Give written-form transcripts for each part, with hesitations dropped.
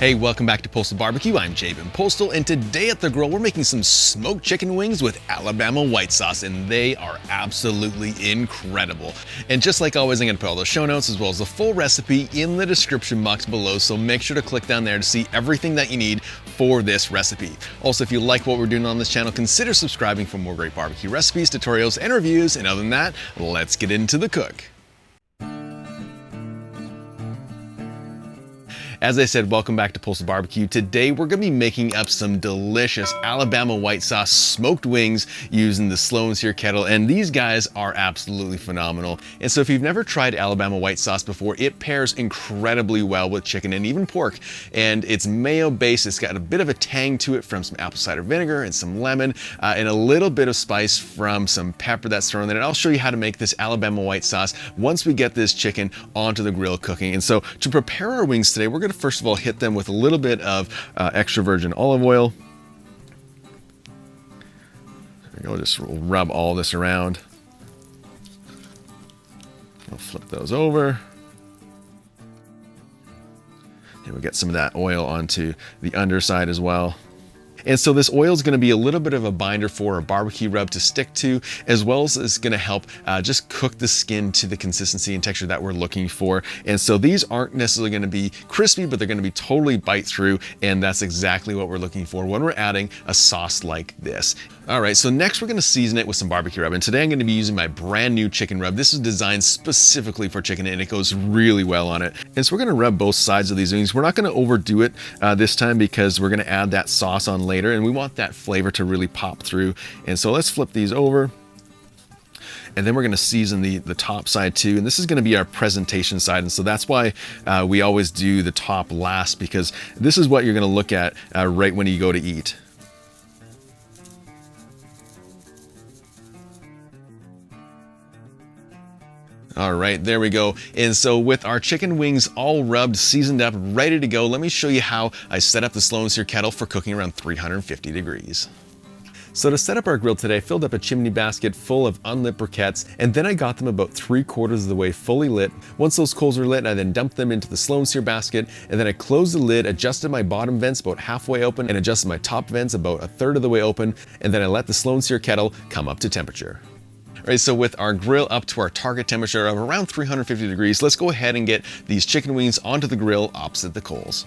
Hey, welcome back to Postal Barbecue. I'm Jabin Postal, and today at the grill, we're making some smoked chicken wings with Alabama white sauce, and they are absolutely incredible. And just like always, I'm gonna put all the show notes as well as the full recipe in the description box below, so make sure to click down there to see everything that you need for this recipe. Also, if you like what we're doing on this channel, consider subscribing for more great barbecue recipes, tutorials, and reviews. And other than that, let's get into the cook. As I said, welcome back to Postal Barbecue. Today we're gonna be making up some delicious Alabama white sauce smoked wings using the SEAR Kettle, and these guys are absolutely phenomenal. And so if you've never tried Alabama white sauce before, it pairs incredibly well with chicken and even pork. And it's mayo based, it's got a bit of a tang to it from some apple cider vinegar and some lemon, and a little bit of spice from some pepper that's thrown in. And I'll show you how to make this Alabama white sauce once we get this chicken onto the grill cooking. And so to prepare our wings today, we're gonna first of all hit them with a little bit of extra virgin olive oil. There we go, just rub all this around. I'll flip those over. And we'll get some of that oil onto the underside as well. And so this oil is going to be a little bit of a binder for a barbecue rub to stick to, as well as it's going to help just cook the skin to the consistency and texture that we're looking for. And so these aren't necessarily going to be crispy, but they're going to be totally bite through, and that's exactly what we're looking for when we're adding a sauce like this. All right, so next we're going to season it with some barbecue rub, and today I'm going to be using my brand new chicken rub. This is designed specifically for chicken, and it goes really well on it. And so we're going to rub both sides of these wings. We're not going to overdo it this time because we're going to add that sauce on later, and we want that flavor to really pop through. And so let's flip these over. And then we're going to season the top side too. And this is going to be our presentation side. And so that's why we always do the top last, because this is what you're going to look at right when you go to eat. All right, there we go. And so with our chicken wings all rubbed, seasoned up, ready to go, let me show you how I set up the SEAR Kettle for cooking around 350 degrees. So to set up our grill today, I filled up a chimney basket full of unlit briquettes, and then I got them about 3/4 of the way fully lit. Once those coals are lit, I then dumped them into the SEAR basket, and then I closed the lid, adjusted my bottom vents about halfway open, and adjusted my top vents about 1/3 of the way open, and then I let the SEAR Kettle come up to temperature. All right, so with our grill up to our target temperature of around 350 degrees, let's go ahead and get these chicken wings onto the grill opposite the coals.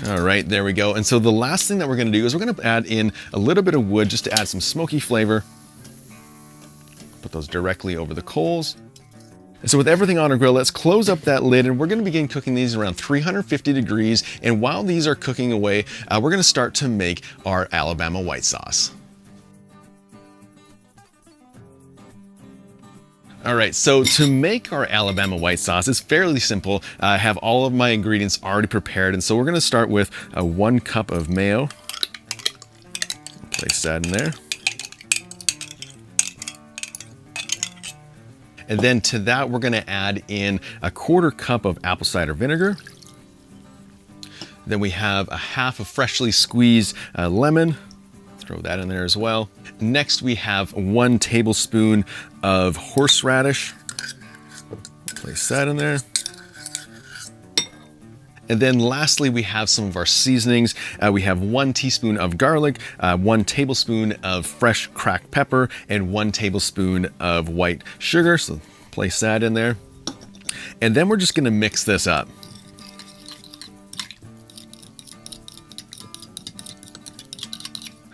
All right, there we go. And so the last thing that we're gonna do is we're gonna add in a little bit of wood just to add some smoky flavor. Put those directly over the coals. And so with everything on our grill, let's close up that lid, and we're gonna begin cooking these around 350 degrees. And while these are cooking away, we're gonna start to make our Alabama white sauce. All right, so to make our Alabama white sauce, it's fairly simple. I have all of my ingredients already prepared, and so we're gonna start with 1 cup of mayo. Place that in there. And then to that, we're gonna add in 1/4 cup of apple cider vinegar. Then we have 1/2 of freshly squeezed lemon. Throw that in there as well. Next, we have 1 tablespoon of horseradish. Place that in there. And then lastly, we have some of our seasonings. We have 1 teaspoon of garlic, 1 tablespoon of fresh cracked pepper, and 1 tablespoon of white sugar. So place that in there. And then we're just gonna mix this up.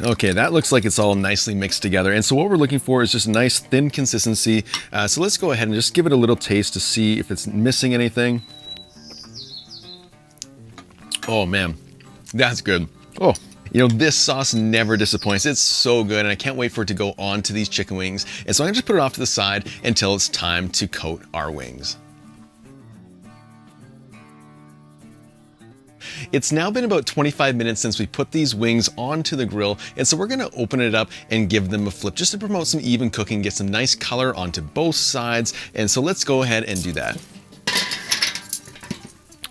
Okay, that looks like it's all nicely mixed together. And so what we're looking for is just a nice thin consistency. So let's go ahead and just give it a little taste to see if it's missing anything. Oh man, that's good. Oh, you know, this sauce never disappoints. It's so good, and I can't wait for it to go on to these chicken wings. And so I'm gonna just put it off to the side until it's time to coat our wings. It's now been about 25 minutes since we put these wings onto the grill, and so we're gonna open it up and give them a flip just to promote some even cooking, get some nice color onto both sides. And so let's go ahead and do that.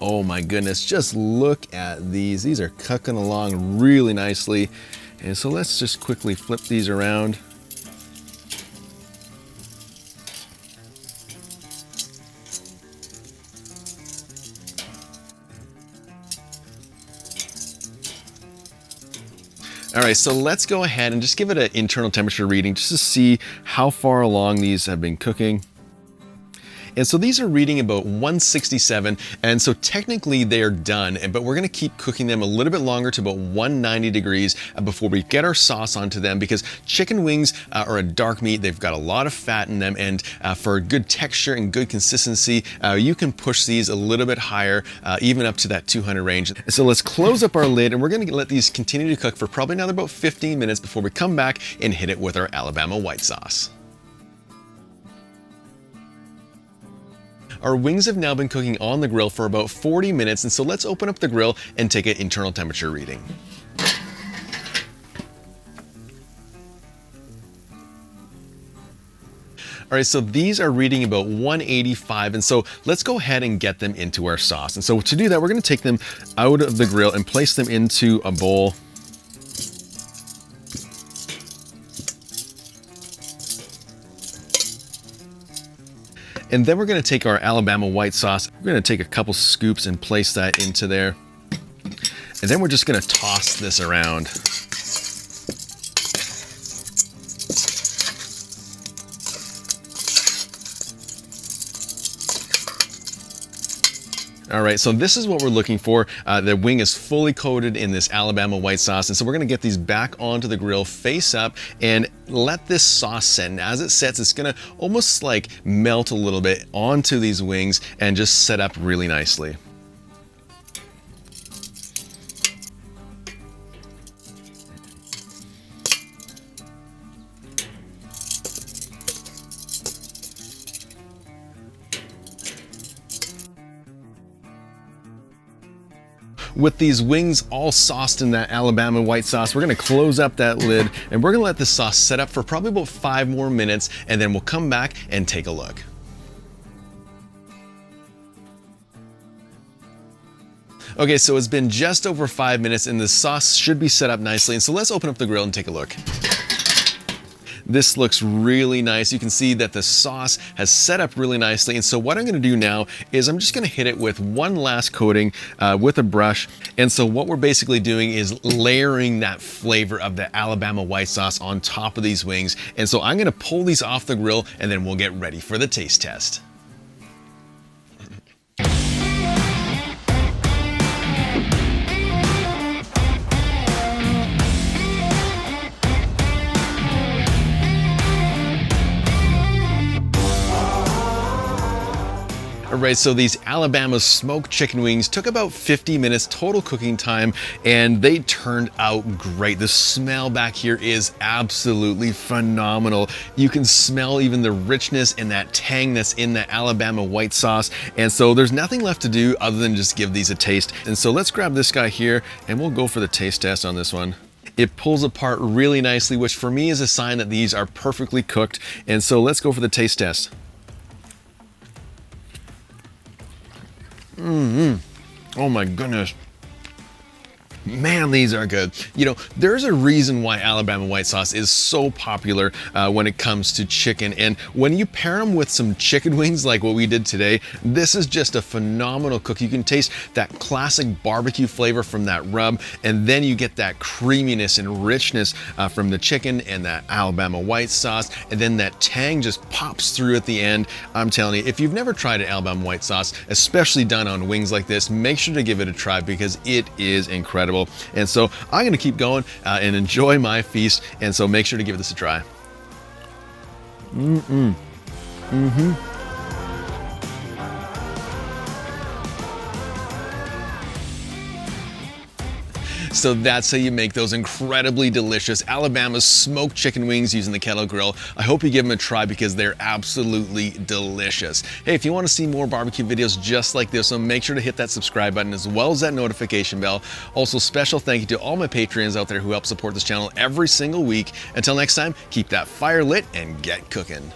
Oh my goodness, just look at these. These are cooking along really nicely. And so let's just quickly flip these around. All right, so let's go ahead and just give it an internal temperature reading just to see how far along these have been cooking. And so these are reading about 167, and so technically they are done, but we're gonna keep cooking them a little bit longer to about 190 degrees before we get our sauce onto them, because chicken wings are a dark meat. They've got a lot of fat in them, and for good texture and good consistency, you can push these a little bit higher, even up to that 200 range. So let's close up our lid, and we're gonna let these continue to cook for probably another about 15 minutes before we come back and hit it with our Alabama white sauce. Our wings have now been cooking on the grill for about 40 minutes, and so let's open up the grill and take an internal temperature reading. All right, so these are reading about 185, and so let's go ahead and get them into our sauce. And so to do that, we're gonna take them out of the grill and place them into a bowl. And then we're gonna take our Alabama white sauce. We're gonna take a couple scoops and place that into there. And then we're just gonna toss this around. All right, so this is what we're looking for. The wing is fully coated in this Alabama white sauce, and so we're gonna get these back onto the grill face up and let this sauce set. And as it sets, it's gonna almost like melt a little bit onto these wings and just set up really nicely. With these wings all sauced in that Alabama white sauce, we're gonna close up that lid and we're gonna let this sauce set up for probably about 5 more minutes, and then we'll come back and take a look. Okay, so it's been just over 5 minutes and the sauce should be set up nicely, and so let's open up the grill and take a look. This looks really nice. You can see that the sauce has set up really nicely. And so what I'm gonna do now is I'm just gonna hit it with one last coating with a brush. And so what we're basically doing is layering that flavor of the Alabama white sauce on top of these wings. And so I'm gonna pull these off the grill and then we'll get ready for the taste test. All right, so these Alabama smoked chicken wings took about 50 minutes total cooking time, and they turned out great. The smell back here is absolutely phenomenal. You can smell even the richness and that tang that's in the Alabama white sauce. And so there's nothing left to do other than just give these a taste. And so let's grab this guy here and we'll go for the taste test on this one. It pulls apart really nicely, which for me is a sign that these are perfectly cooked. And so let's go for the taste test. Oh my goodness. Man, these are good. You know, there's a reason why Alabama white sauce is so popular when it comes to chicken. And when you pair them with some chicken wings like what we did today, this is just a phenomenal cook. You can taste that classic barbecue flavor from that rub, and then you get that creaminess and richness from the chicken and that Alabama white sauce, and then that tang just pops through at the end. I'm telling you, if you've never tried an Alabama white sauce, especially done on wings like this, make sure to give it a try because it is incredible. And so I'm gonna keep going and enjoy my feast, and so make sure to give this a try. So that's how you make those incredibly delicious Alabama smoked chicken wings using the Kettle grill. I hope you give them a try because they're absolutely delicious. Hey, if you want to see more barbecue videos just like this one, make sure to hit that subscribe button as well as that notification bell. Also, special thank you to all my Patreons out there who help support this channel every single week. Until next time, keep that fire lit and get cooking.